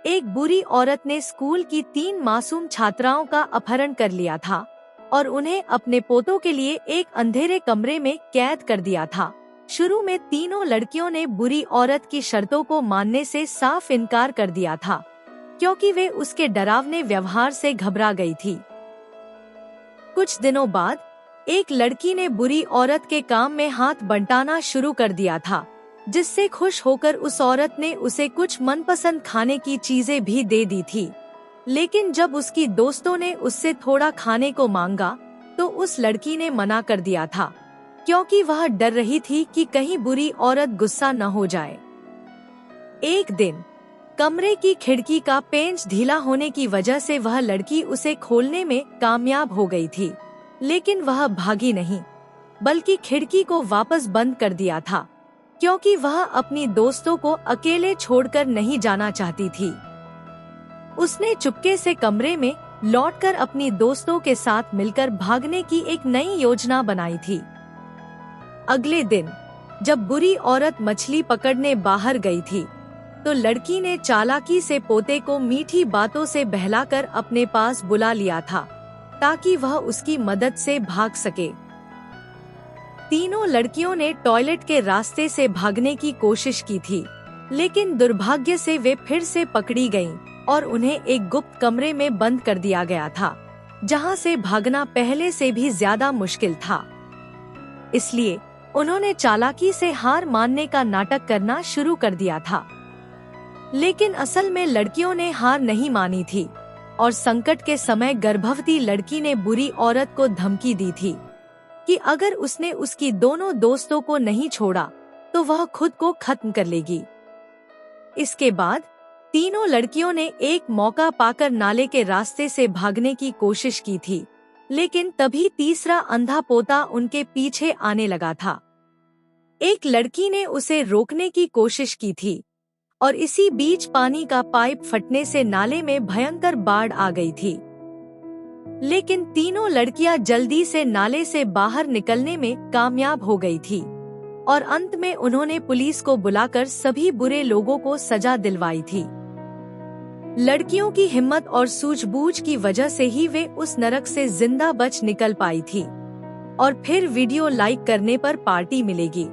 एक बुरी औरत ने स्कूल की 3 मासूम छात्राओं का अपहरण कर लिया था और उन्हें अपने पोतों के लिए एक अंधेरे कमरे में कैद कर दिया था। शुरू में तीनों लड़कियों ने बुरी औरत की शर्तों को मानने से साफ इनकार कर दिया था, क्योंकि वे उसके डरावने व्यवहार से घबरा गई थी। कुछ दिनों बाद एक लड़की ने बुरी औरत के काम में हाथ बंटाना शुरू कर दिया था, जिससे खुश होकर उस औरत ने उसे कुछ मनपसंद खाने की चीजें भी दे दी थी। लेकिन जब उसकी दोस्तों ने उससे थोड़ा खाने को मांगा तो उस लड़की ने मना कर दिया था, क्योंकि वह डर रही थी कि कहीं बुरी औरत गुस्सा न हो जाए। एक दिन कमरे की खिड़की का पेंच ढीला होने की वजह से वह लड़की उसे खोलने में कामयाब हो गई थी, लेकिन वह भागी नहीं, बल्कि खिड़की को वापस बंद कर दिया था, क्योंकि वह अपनी दोस्तों को अकेले छोड़कर नहीं जाना चाहती थी। उसने चुपके से कमरे में लौटकर अपनी दोस्तों के साथ मिलकर भागने की एक नई योजना बनाई थी। अगले दिन जब बुरी औरत मछली पकड़ने बाहर गई थी, तो लड़की ने चालाकी से पोते को मीठी बातों से बहलाकर अपने पास बुला लिया था, ताकि वह उसकी मदद से भाग सके। तीनों लड़कियों ने टॉयलेट के रास्ते से भागने की कोशिश की थी, लेकिन दुर्भाग्य से वे फिर से पकड़ी गईं और उन्हें एक गुप्त कमरे में बंद कर दिया गया था, जहां से भागना पहले से भी ज्यादा मुश्किल था। इसलिए उन्होंने चालाकी से हार मानने का नाटक करना शुरू कर दिया था। लेकिन असल में लड़कियों ने हार नहीं मानी थी और संकट के समय गर्भवती लड़की ने बुरी औरत को धमकी दी थी कि अगर उसने उसकी दोनों दोस्तों को नहीं छोड़ा तो वह खुद को खत्म कर लेगी। इसके बाद तीनों लड़कियों ने एक मौका पाकर नाले के रास्ते से भागने की कोशिश की थी, लेकिन तभी तीसरा अंधा पोता उनके पीछे आने लगा था। एक लड़की ने उसे रोकने की कोशिश की थी और इसी बीच पानी का पाइप फटने से नाले में भयंकर बाढ़ आ गई थी। लेकिन तीनों लड़कियां जल्दी से नाले से बाहर निकलने में कामयाब हो गई थी और अंत में उन्होंने पुलिस को बुलाकर सभी बुरे लोगों को सजा दिलवाई थी। लड़कियों की हिम्मत और सूझबूझ की वजह से ही वे उस नरक से जिंदा बच निकल पाई थी। और फिर वीडियो लाइक करने पर पार्टी मिलेगी।